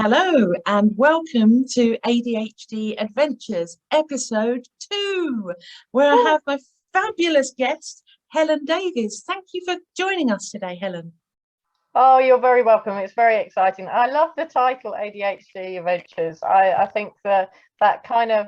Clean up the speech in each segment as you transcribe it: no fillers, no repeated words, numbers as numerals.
Hello and welcome to ADHD Adventures, episode 2, where I have my fabulous guest, Helen Davies. Thank you for joining us today, Helen. Oh, you're very welcome. It's very exciting. I love the title ADHD Adventures. I think that kind of,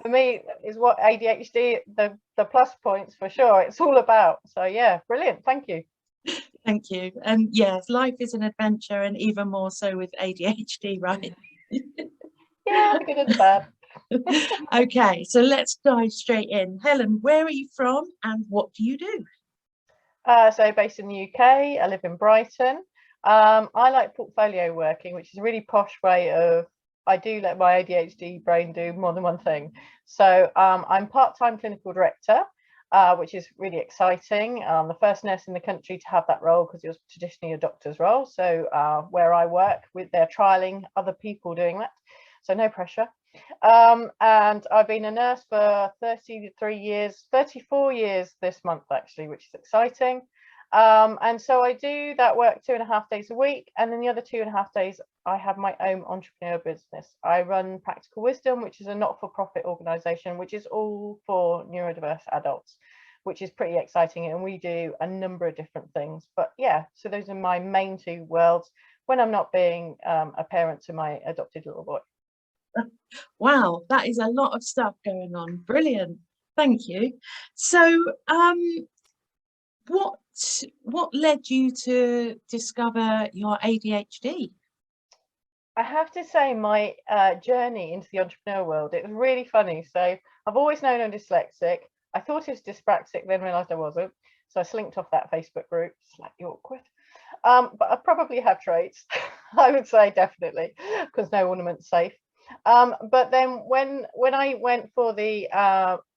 for me, is what ADHD, the plus points for sure, it's all about. So yeah, brilliant. Thank you. Thank you. And yes, life is an adventure, and even more so with ADHD, right? Yeah, the good and the bad. Okay, so let's dive straight in. Helen, where are you from and what do you do? So based in the UK, I live in Brighton. I like portfolio working, which is a really posh way of, I do let my ADHD brain do more than one thing. So I'm part-time clinical director, which is really exciting. The first nurse in the country to have that role, because it was traditionally a doctor's role. So where I work, they're trialing other people doing that. So no pressure. And I've been a nurse for 34 years this month, actually, which is exciting. And so I do that work 2.5 days a week, and then the other 2.5 days I have my own entrepreneur business. I run Practical Wisdom, which is a not-for-profit organization which is all for neurodiverse adults, which is pretty exciting, and we do a number of different things. But yeah, so those are my main two worlds when I'm not being a parent to my adopted little boy. Wow, that is a lot of stuff going on. Brilliant. Thank you. So what led you to discover your ADHD? I have to say, my journey into the entrepreneur world, it was really funny. So I've always known I'm dyslexic. I thought I was dyspraxic, then realized I wasn't. So I slinked off that Facebook group, slightly awkward. But I probably have traits, I would say, definitely, because no ornament's safe. But then when I went for the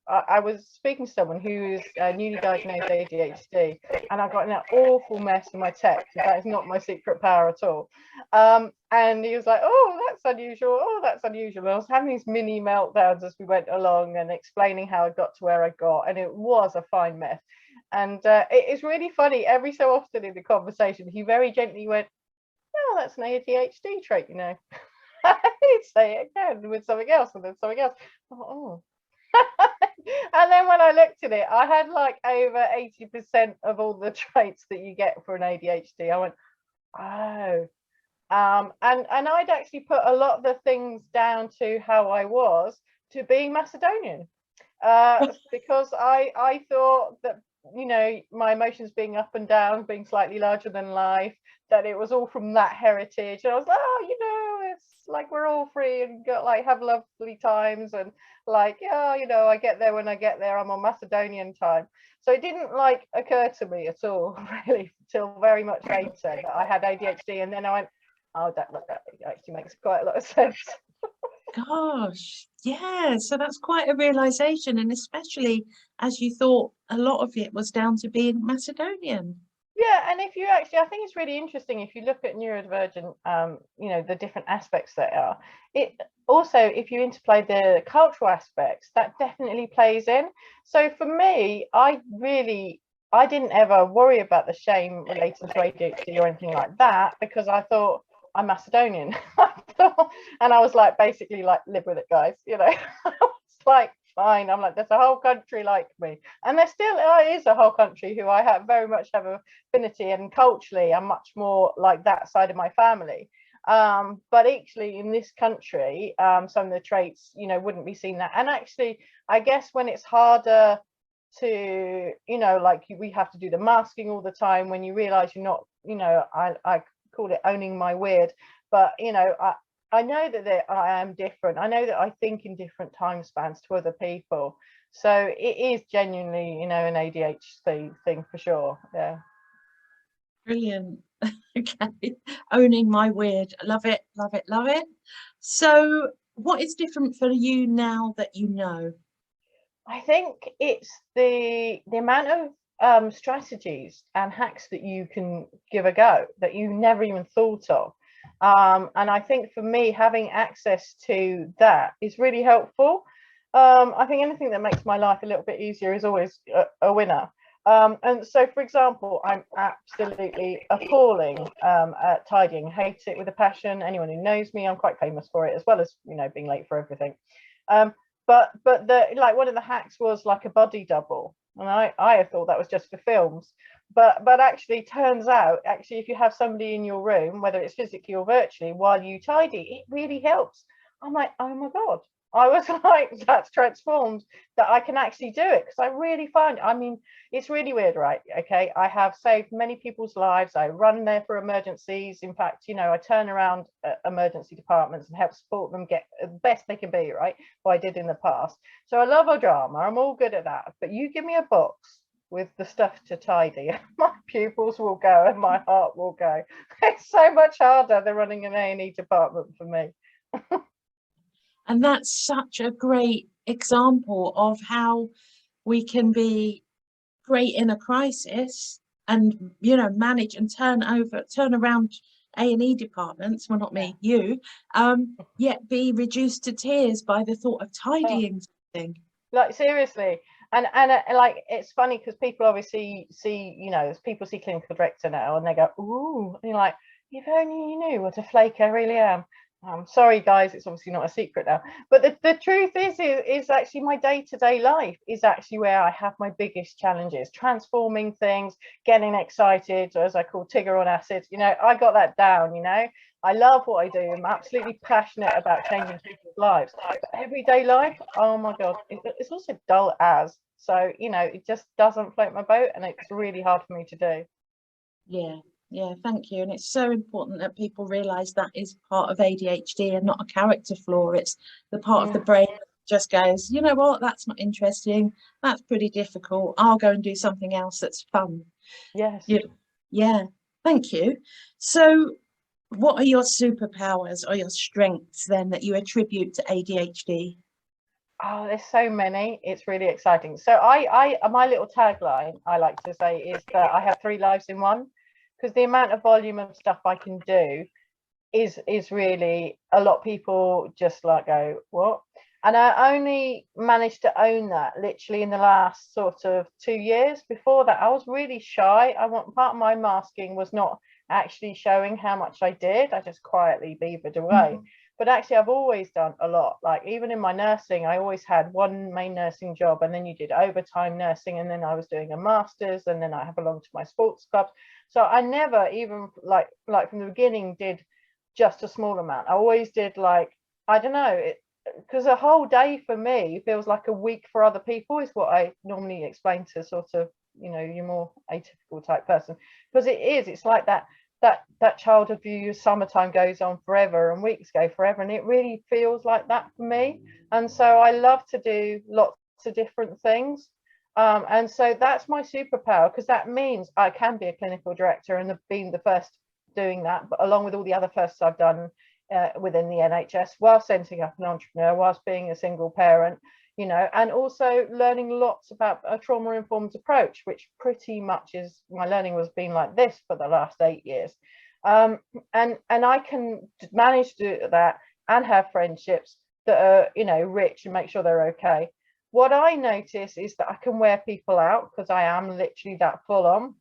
I was speaking to someone who is newly diagnosed ADHD, and I got in that awful mess in my text. That is not my secret power at all. And he was like, "Oh, that's unusual. Oh, that's unusual." And I was having these mini meltdowns as we went along and explaining how I got to where I got, and it was a fine mess. And it's really funny. Every so often in the conversation, he very gently went, "Oh, that's an ADHD trait, you know." He'd say it again with something else, and then something else. Oh. And then when I looked at it, I had like over 80% of all the traits that you get for an ADHD. I went, oh. And I'd actually put a lot of the things down to how I was to being Macedonian, because I thought that, you know, my emotions being up and down, being slightly larger than life, that it was all from that heritage. And I was like, oh, you know, it's like we're all free and got like have lovely times, and like, yeah, you know, I get there when I get there. I'm on Macedonian time. So it didn't like occur to me at all really till very much later that I had ADHD, and then I went, oh, that actually makes quite a lot of sense. Gosh, yeah, so that's quite a realization, and especially as you thought a lot of it was down to being Macedonian. Yeah, and if you actually, I think it's really interesting if you look at neurodivergent, you know, the different aspects that are. It also, if you interplay the cultural aspects, that definitely plays in. So for me, I didn't ever worry about the shame relating to ADHD or anything like that, because I thought I'm Macedonian. And I was like, basically like, live with it, guys, you know. It's like, fine. I'm like, there's a whole country like me, and there still is a whole country who I have very much have affinity, and culturally I'm much more like that side of my family. But actually in this country, some of the traits, you know, wouldn't be seen that. And actually, I guess when it's harder to, you know, like we have to do the masking all the time, when you realize you're not, you know, I call it owning my weird, but you know, I know that I am different. I know that I think in different time spans to other people. So it is genuinely, you know, an ADHD thing for sure. Yeah. Brilliant. Okay, owning my weird. Love it, love it, love it. So what is different for you now that you know? I think it's the amount of strategies and hacks that you can give a go that you never even thought of. And I think for me, having access to that is really helpful. I think anything that makes my life a little bit easier is always a winner. And so, for example, I'm absolutely appalling at tidying. Hate it with a passion. Anyone who knows me, I'm quite famous for it, as well as, you know, being late for everything. But the like one of the hacks was like a body double, and I thought that was just for films, but actually turns out, actually, if you have somebody in your room, whether it's physically or virtually, while you tidy, it really helps. I'm like, oh my god. I was like, that's transformed, that I can actually do it, because I really find, I mean, it's really weird, right? Okay, I have saved many people's lives. I run there for emergencies. In fact, you know, I turn around emergency departments and help support them get the best they can be, right? What I did in the past. So I love a drama. I'm all good at that. But you give me a box with the stuff to tidy, my pupils will go and my heart will go. It's so much harder than running an A&E department for me. And that's such a great example of how we can be great in a crisis and, you know, manage and turn around A&E departments, well, not me, you, yet be reduced to tears by the thought of tidying something. Like, seriously. And like, it's funny because people obviously see, you know, people see clinical director now and they go, ooh, and you're like, if only you knew what a flake I really am. I'm sorry, guys, it's obviously not a secret now. But the truth is actually my day-to-day life is actually where I have my biggest challenges, transforming things, getting excited, or as I call Tigger on acid. You know, I got that down, you know. I love what I do. I'm absolutely passionate about changing people's lives. But everyday life, oh my God, it's also dull as. So, you know, it just doesn't float my boat, and it's really hard for me to do. Yeah, thank you. And it's so important that people realize that is part of ADHD and not a character flaw. It's the part of the brain that just goes, you know what, that's not interesting. That's pretty difficult. I'll go and do something else that's fun. Yes. Yeah, thank you. So what are your superpowers or your strengths then that you attribute to ADHD? Oh, there's so many. It's really exciting. So my little tagline I like to say is that I have 3 lives in one, because the amount of volume of stuff I can do is really, a lot of people just like go, what? And I only managed to own that literally in the last sort of 2 years. Before that, I was really shy. Part of my masking was not actually showing how much I did. I just quietly beavered away. But actually, I've always done a lot. Like, even in my nursing, I always had one main nursing job, and then you did overtime nursing, and then I was doing a master's, and then I have belonged to my sports clubs. So I never even like from the beginning did just a small amount. I always did, like, I don't know, because a whole day for me feels like a week for other people, is what I normally explain to sort of, you know, your more atypical type person, because it's like that childhood view, summertime goes on forever and weeks go forever, and it really feels like that for me. And so I love to do lots of different things, and so that's my superpower, because that means I can be a clinical director and being the first doing that, but along with all the other firsts I've done within the NHS, whilst setting up an entrepreneur, whilst being a single parent, you know, and also learning lots about a trauma-informed approach, which pretty much is, my learning was been like this for the last 8 years. And I can manage to do that and have friendships that are, you know, rich, and make sure they're okay. What I notice is that I can wear people out, because I am literally that full on.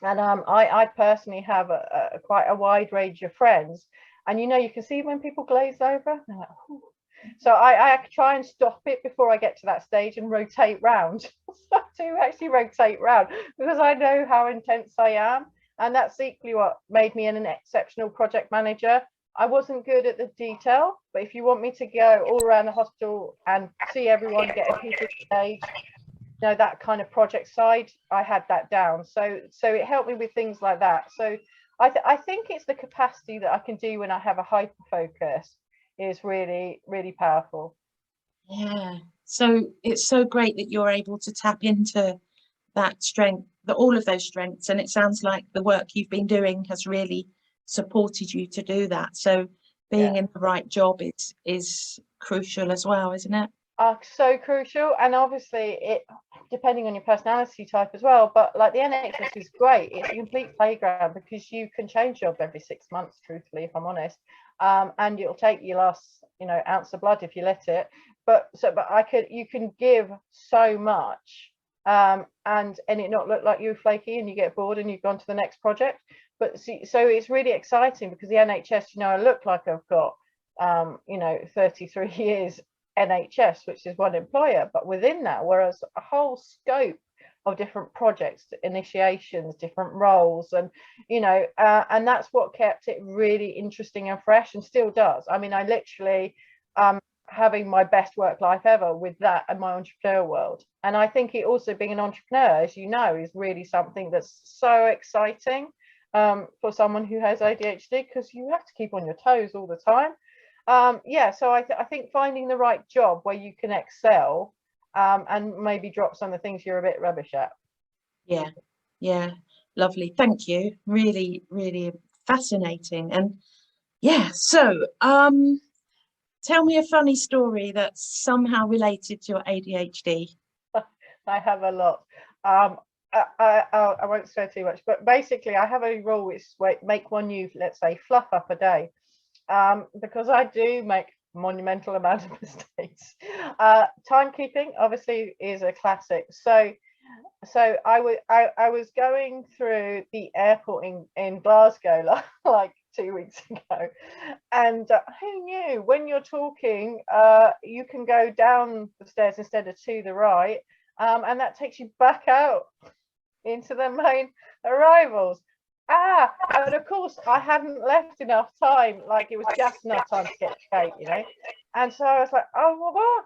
And I personally have quite a wide range of friends, and, you know, you can see when people glaze over, they're like, ooh. So I try and stop it before I get to that stage and rotate round. I do actually rotate round, because I know how intense I am, and that's equally what made me an exceptional project manager. I wasn't good at the detail, but if you want me to go all around the hospital and see everyone get a piece of stage, you know, that kind of project side, I had that down. So it helped me with things like that. So I think it's the capacity that I can do when I have a hyper focus is really, really powerful. Yeah, so it's so great that you're able to tap into that strength, all of those strengths, and it sounds like the work you've been doing has really supported you to do that. So being in the right job is crucial as well, isn't it? So crucial, and obviously it depending on your personality type as well, but like the NHS is great. It's a complete playground, because you can change job every 6 months, truthfully, if I'm honest, and it'll take your last, you know, ounce of blood if you let it, but you can give so much and it not look like you're flaky and you get bored and you've gone to the next project. But see, so it's really exciting because the NHS, I look like I've got 33 years NHS, which is one employer, but within that, whereas a whole scope of different projects, initiations, different roles, and and that's what kept it really interesting and fresh, and still does. I mean, I literally having my best work life ever with that and my entrepreneur world. And I think it also, being an entrepreneur, as you know, is really something that's so exciting for someone who has ADHD, because you have to keep on your toes all the time. So I think finding the right job where you can excel and maybe drop some of the things you're a bit rubbish at. Yeah, lovely, thank you. Really, really fascinating. And yeah, so tell me a funny story that's somehow related to your ADHD. I have a lot. I won't say too much, but basically I have a rule which is make one new, let's say, fluff up a day, because I do make monumental amount of mistakes. Timekeeping obviously is a classic. So I was going through the airport in Glasgow like 2 weeks ago, and who knew, when you're talking you can go down the stairs instead of to the right, and that takes you back out into the main arrivals. And of course I hadn't left enough time, like it was just enough time to get to gate, and so I was like, oh, what?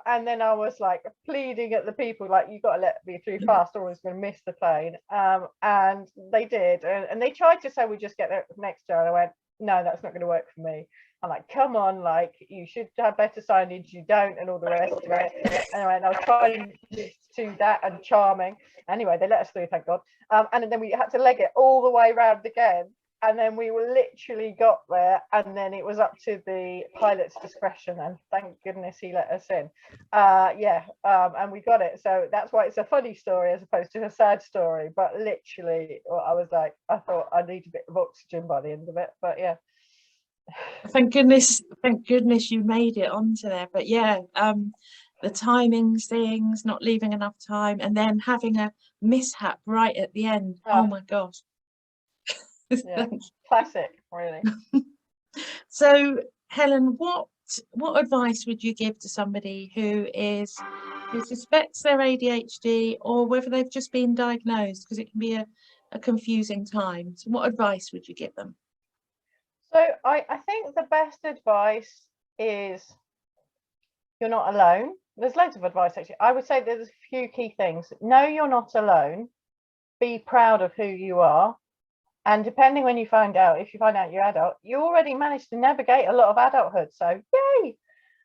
And then I was like pleading at the people, like, you got to let me through fast or I was going to miss the plane. And they did, and they tried to say we just get there next year, and I went, no, that's not going to work for me. I'm like, come on, like, you should have better signage, you don't, and all the rest of it. Anyway, and I was trying to do that and charming. Anyway, they let us through, thank God. And then we had to leg it all the way around again. And then we were literally got there, and then it was up to the pilot's discretion, and thank goodness he let us in. And we got it. So that's why it's a funny story as opposed to a sad story. But literally, I was like, I thought I need a bit of oxygen by the end of it. But yeah. Thank goodness you made it onto there. But yeah, the timings things, not leaving enough time, and then having a mishap right at the end. Oh my gosh. Yeah, classic, really. So Helen, what advice would you give to somebody who suspects they're ADHD, or whether they've just been diagnosed, because it can be a confusing time? So what advice would you give them? So I think the best advice is you're not alone. There's loads of advice, actually. I would say there's a few key things. Know you're not alone. Be proud of who you are. And depending when you find out, if you find out you're adult, you already managed to navigate a lot of adulthood. So yay!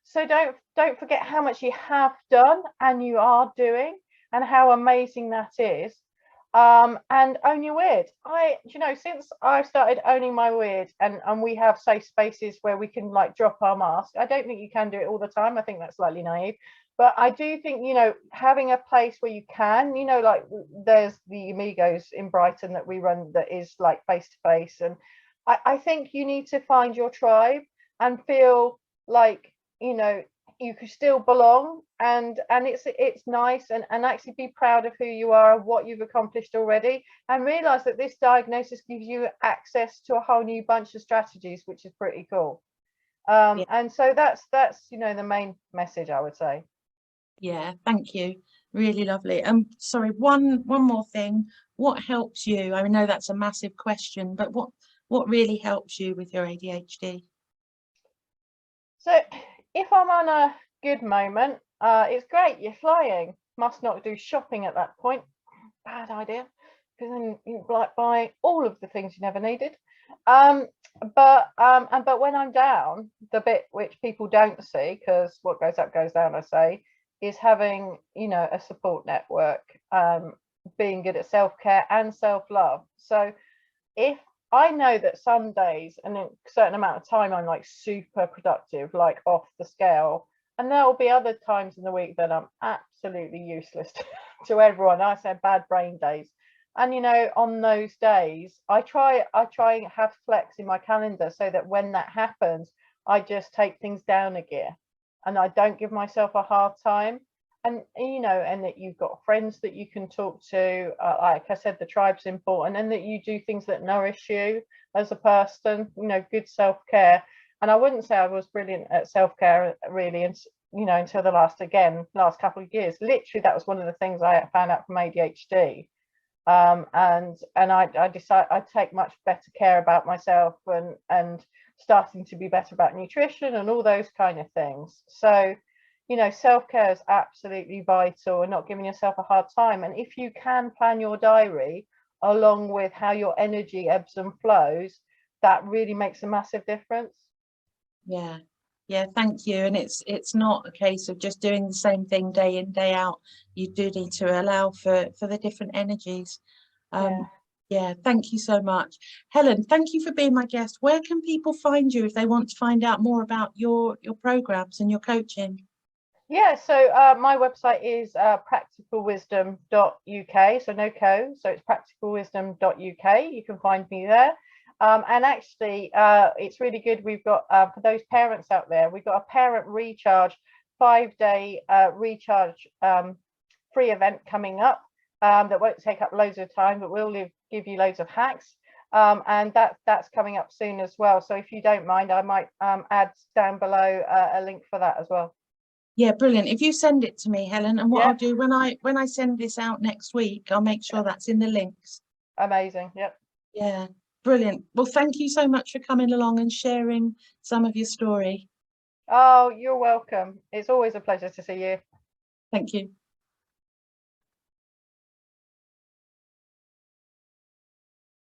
So don't forget how much you have done and you are doing, and how amazing that is. And own your weird. Since I've started owning my weird, and we have safe spaces where we can like drop our mask. I don't think you can do it all the time. I think that's slightly naive. But I do think, having a place where you can, like there's the Amigos in Brighton that we run that is like face to face. And I think you need to find your tribe and feel like, you can still belong, and it's nice, and actually be proud of who you are and what you've accomplished already, and realize that this diagnosis gives you access to a whole new bunch of strategies, which is pretty cool. And so that's the main message, I would say. Yeah, thank you. Really lovely. Sorry, one more thing. What helps you? I know that's a massive question, but what really helps you with your ADHD? So if I'm on a good moment, it's great. You're flying. Must not do shopping at that point. Bad idea, because then you buy all of the things you never needed. But when I'm down, the bit which people don't see, because what goes up goes down, I say, is having a support network, being good at self-care and self-love. So if I know that some days and a certain amount of time I'm like super productive, like off the scale, and there will be other times in the week that I'm absolutely useless to everyone. I say bad brain days. And on those days I try and have flex in my calendar so that when that happens, I just take things down a gear and I don't give myself a hard time. and you know, and that you've got friends that you can talk to, like I said, the tribe's important, and that you do things that nourish you as a person, you know, good self-care. And I wouldn't say I was brilliant at self-care really, and you know, until the last couple of years. Literally, that was one of the things I found out from ADHD. And I decided I'd take much better care about myself, and starting to be better about nutrition and all those kind of things. So, you know, self-care is absolutely vital, and not giving yourself a hard time. And if you can plan your diary along with how your energy ebbs and flows, that really makes a massive difference. Yeah, thank you. And it's not a case of just doing the same thing day in, day out. You do need to allow for the different energies. Yeah, thank you so much. Helen, thank you for being my guest. Where can people find you if they want to find out more about your programs and your coaching? Yeah, so my website is practicalwisdom.uk, so no co, so it's practicalwisdom.uk. You can find me there. And actually, it's really good. We've got, for those parents out there, we've got a parent recharge, 5-day recharge free event coming up that won't take up loads of time, but will give you loads of hacks. And that's coming up soon as well. So if you don't mind, I might add down below a link for that as well. Yeah, brilliant. If you send it to me, Helen, and what Yeah. I'll do when I send this out next week, I'll make sure that's in the links. Amazing. Yep. Yeah, brilliant. Well, thank you so much for coming along and sharing some of your story. Oh, you're welcome. It's always a pleasure to see you. Thank you.